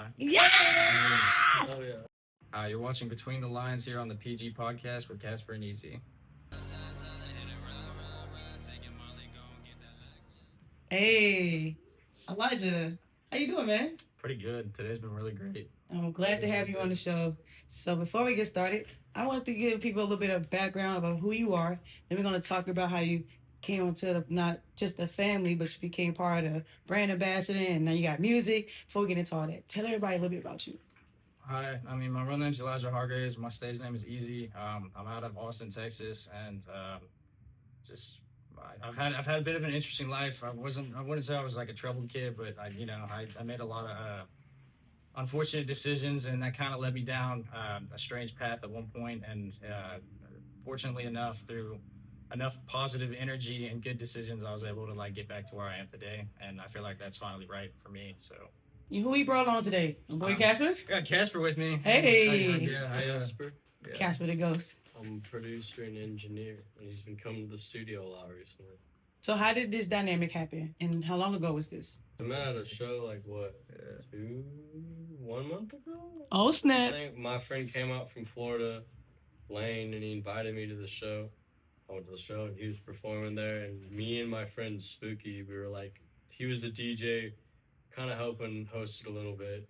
lie. Yeah! Oh, yeah. You're watching Between the Lines here on the P.E.G Podcast with Casper and EZY. Hey, Elijah, how you doing, man? Pretty good. Today's been really great. I'm glad to have you on the show. So before we get started, I want to give people a little bit of background about who you are. Then we're going to talk about how you came into not just the family, but you became part of the brand ambassador, and now you got music. Before we get into all that, tell everybody a little bit about you. Hi, my real name's Elijah Hargraves. My stage name is EZY. I'm out of Austin, Texas, and I've had a bit of an interesting life. I wouldn't say I was like a troubled kid, but I made a lot of unfortunate decisions, and that kind of led me down a strange path at one point. And fortunately enough, through enough positive energy and good decisions, I was able to like get back to where I am today. And I feel like that's finally right for me. So. Who you brought on today? My boy Casper? I got Casper with me. Hey! Casper. Yeah. Casper the Ghost. I'm a producer and engineer, and he's been coming to the studio a lot recently. So how did this dynamic happen, and how long ago was this? I met at a show like, 1 month ago? Oh, I snap. think my friend came out from Florida, Lane, and he invited me to the show. I went to the show, and he was performing there, and me and my friend Spooky, we were like, he was the DJ, kind of helping host it a little bit.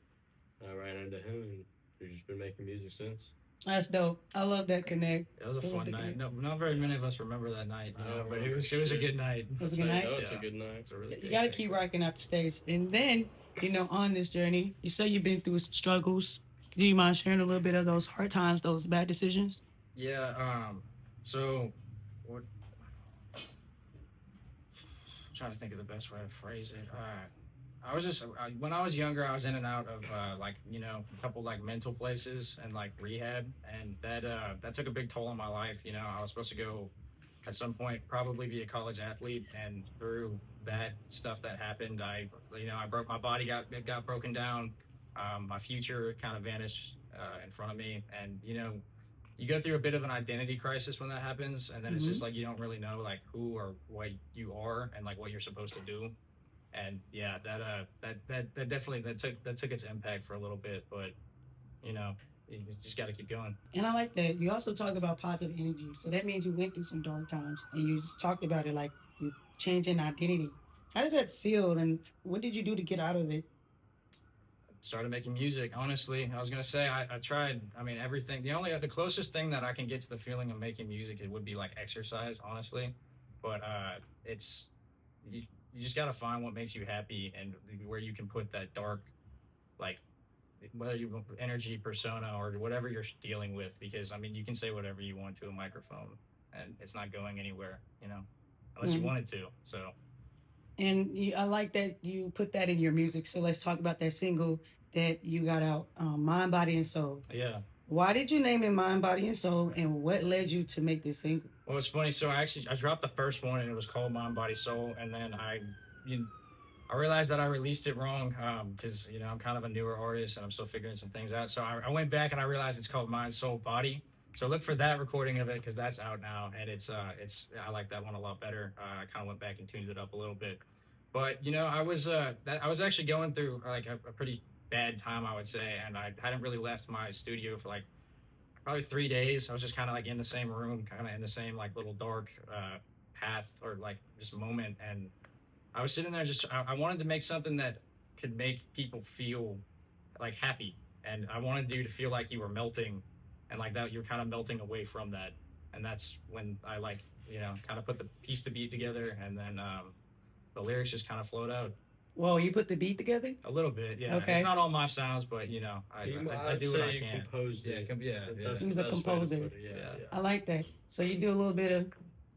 I ran into him, and we've just been making music since. That's dope. I love that connect. It was a I love fun the night. connect. No, not very many of us remember that night, I don't but it remember was a shit. good night. It was a So good I night. know it's a Yeah. good night. It's a really You good gotta night. keep rocking out the stage. And then, on this journey, you say you've been through struggles. Do you mind sharing a little bit of those hard times, those bad decisions? Yeah. So, what? I'm trying to think of the best way to phrase it. When I was younger, I was in and out of a couple like mental places and like rehab, and that took a big toll on my life. I was supposed to go at some point probably be a college athlete, and through that stuff that happened, I broke my body, got broken down. My future kind of vanished in front of me, and you go through a bit of an identity crisis when that happens, and then it's just like you don't really know like who or what you are and like what you're supposed to do. And yeah, that definitely took its impact for a little bit, but you just got to keep going. And I like that. You also talk about positive energy. So that means you went through some dark times, and you just talked about it like you changing identity. How did that feel, and what did you do to get out of it? Started making music. Honestly, I was gonna say I tried. I mean, everything. The closest thing that I can get to the feeling of making music, it would be like exercise, honestly. But it's you just gotta find what makes you happy and where you can put that dark, like whether you energy persona or whatever you're dealing with. Because I mean, you can say whatever you want to a microphone, and it's not going anywhere. Unless you want it to. So. And I like that you put that in your music. So let's talk about that single that you got out, Mind, Body, and Soul. Yeah. Why did you name it Mind, Body, and Soul, and what led you to make this single? Well, it's funny. So I dropped the first one, and it was called Mind, Body, Soul, and then I realized that I released it wrong because I'm kind of a newer artist and I'm still figuring some things out. So I went back and I realized it's called Mind, Soul, Body. So look for that recording of it because that's out now, and I like that one a lot better. I kind of went back and tuned it up a little bit, but I was actually going through like a pretty bad time, I would say, and I hadn't really left my studio for like probably 3 days. I was just kind of like in the same room, kind of in the same like little dark path or like just moment, and I was sitting there I wanted to make something that could make people feel like happy, and I wanted you to feel like you were melting. And like that, you're kind of melting away from that, and that's when I kind of put the piece to beat together, and then the lyrics just kind of flowed out. Whoa, you put the beat together? A little bit, yeah. Okay. It's not all my sounds, but I do what I can. Composed it. Yeah. He's a composer. Yeah. I like that. So you do a little bit of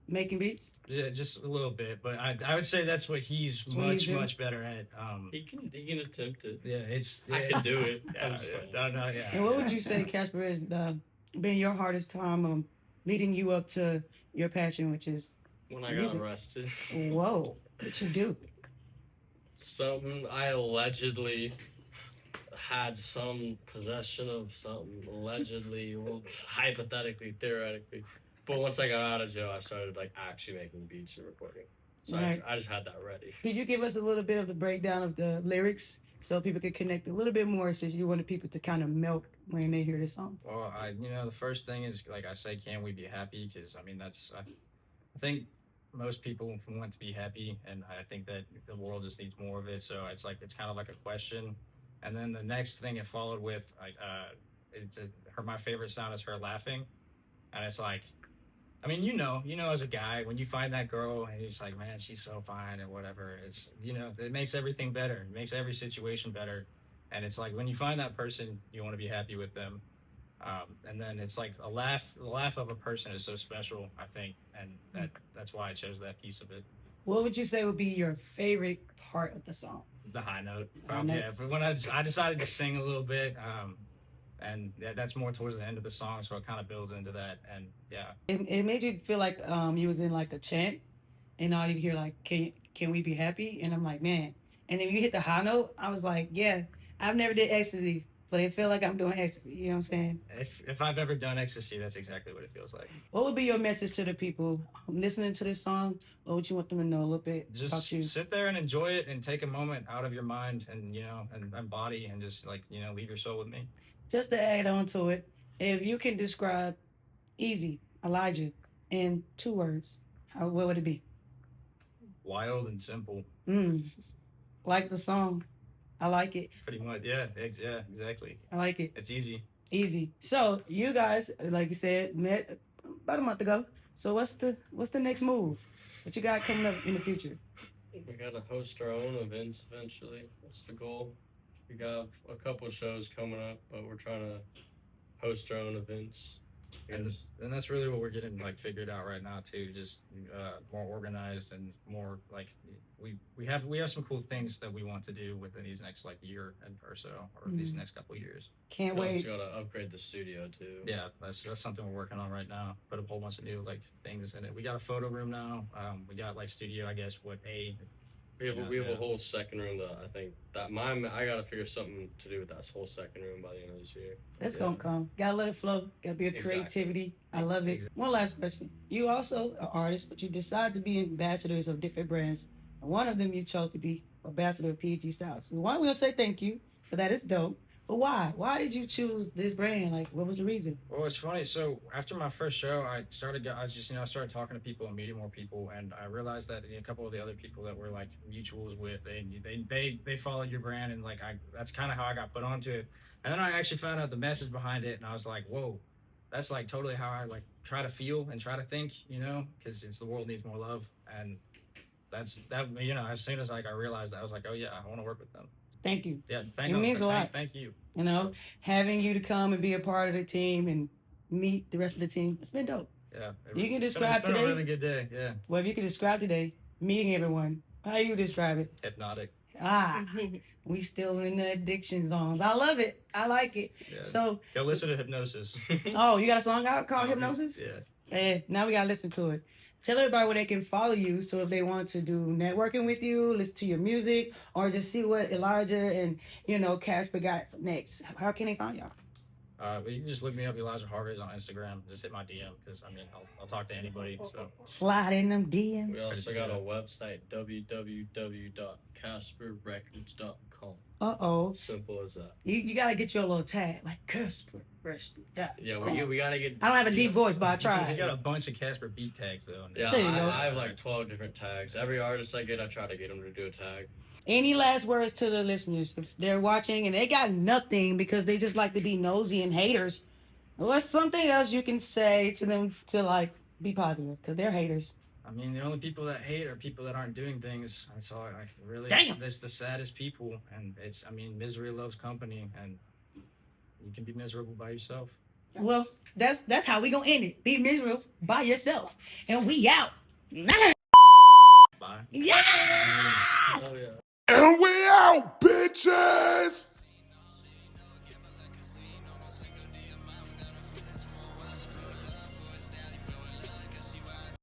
making beats? Yeah, just a little bit, but I would say that's what he's much better at. He can attempt it. Yeah, I can do it. Yeah. And what would you say, Casper, has been your hardest time leading you up to your passion, which is When I got music? arrested. Whoa, what did you do? I allegedly had some possession of something. Allegedly, well, hypothetically, theoretically. But once I got out of jail, I started like actually making beats and recording. So Right. I just had that ready. Could you give us a little bit of the breakdown of the lyrics? so people could connect a little bit more, since you wanted people to kind of melt when they hear the song? Well, the first thing is, like I say, can we be happy? Because I mean, I think most people want to be happy, and I think that the world just needs more of it. So it's kind of like a question, and then the next thing it followed with my favorite sound is her laughing, and it's like, I mean, as a guy, when you find that girl and he's like, man, she's so fine or whatever, it's, it makes everything better. It makes every situation better. And it's like, when you find that person, you want to be happy with them. And then it's like the laugh of a person is so special, I think. And that's why I chose that piece of it. What would you say would be your favorite part of the song? The high note. High Yeah, notes. but when I decided to sing a little bit, and that's more towards the end of the song, so it kind of builds into that, and yeah. It made you feel like you was in like a chant, and all you hear like, can we be happy? And I'm like, man. And then you hit the high note, I was like, yeah, I've never did ecstasy, but it feel like I'm doing ecstasy. You know what I'm saying? If I've ever done ecstasy, that's exactly what it feels like. What would be your message to the people listening to this song? What would you want them to know a little bit about Just you? sit there and enjoy it, and take a moment out of your mind, and and body, and just leave your soul with me. Just to add on to it, if you can describe EZY, Elijah, in 2 words, what would it be? Wild and simple. Like the song. I like it. Pretty much, yeah, exactly. I like it. It's easy. Easy. So you guys, like you said, met about a month ago. So what's the next move? What you got coming up in the future? We gotta host our own events eventually. That's the goal. We got a couple shows coming up, but we're trying to host our own events. And that's really what we're getting figured out right now too. Just more organized, and more we have some cool things that we want to do within these next year or so, or these next couple of years. Can't We wait. also gotta upgrade the studio too. Yeah, that's something we're working on right now. Put a whole bunch of new things in it. We got a photo room now. We got studio, I guess, We have a whole second room that I think that I gotta figure something to do with that whole second room by the end of this year. That's gonna come. Gotta let it flow. Gotta be a creativity. I love it. One last question. You also an artist, but you decide to be ambassadors of different brands. And one of them you chose to be ambassador of PEGSTYLES. One, we'll say thank you for that. It's dope. But why? Why did you choose this brand? What was the reason? Well, it's funny. So after my first show, I started talking to people and meeting more people, and I realized that a couple of the other people that were mutuals with, they followed your brand, and that's kind of how I got put onto it. And then I actually found out the message behind it, and I was like, whoa, that's totally how I try to feel and try to think, because it's the world needs more love, and that's that. As soon as I realized that, I was like, oh yeah, I want to work with them. Thank you. Yeah, It means a lot. Thank you. Having you to come and be a part of the team and meet the rest of the team, it's been dope. Yeah. You can describe it's been today. a really good day. Yeah. Well, if you could describe today, meeting everyone, how do you describe it? Hypnotic. We still in the addiction zones. I love it. I like it. Yeah. So, Go listen to Hypnosis. oh, you got a song out called Hypnosis? Yeah. Now we gotta listen to it. Tell everybody where they can follow you, so if they want to do networking with you, listen to your music, or just see what Elijah and Casper got next. How can they find y'all? You can just look me up, Elijah Harvey's on Instagram. Just hit my DM, because I'll talk to anybody. So Slide in them DMs. We also got a website, www.casperrecords.com. Simple as that. You gotta get your little tag, Casper. Yeah, we gotta get. I don't have a deep voice, but I We tried. got a bunch of Casper beat tags though. Yeah, There you go. I have 12 different tags. Every artist I get, I try to get them to do a tag. Any last words to the listeners? If they're watching and they got nothing because they just like to be nosy and haters, what's something else you can say to them to be positive? Because they're haters. I mean, the only people that hate are people that aren't doing things. That's all. Really, Damn. It's the saddest people, and misery loves company, and you can be miserable by yourself. Well, that's how we gonna end it. Be miserable by yourself, and we out. Bye. Yeah. Oh yeah. And we out, bitches!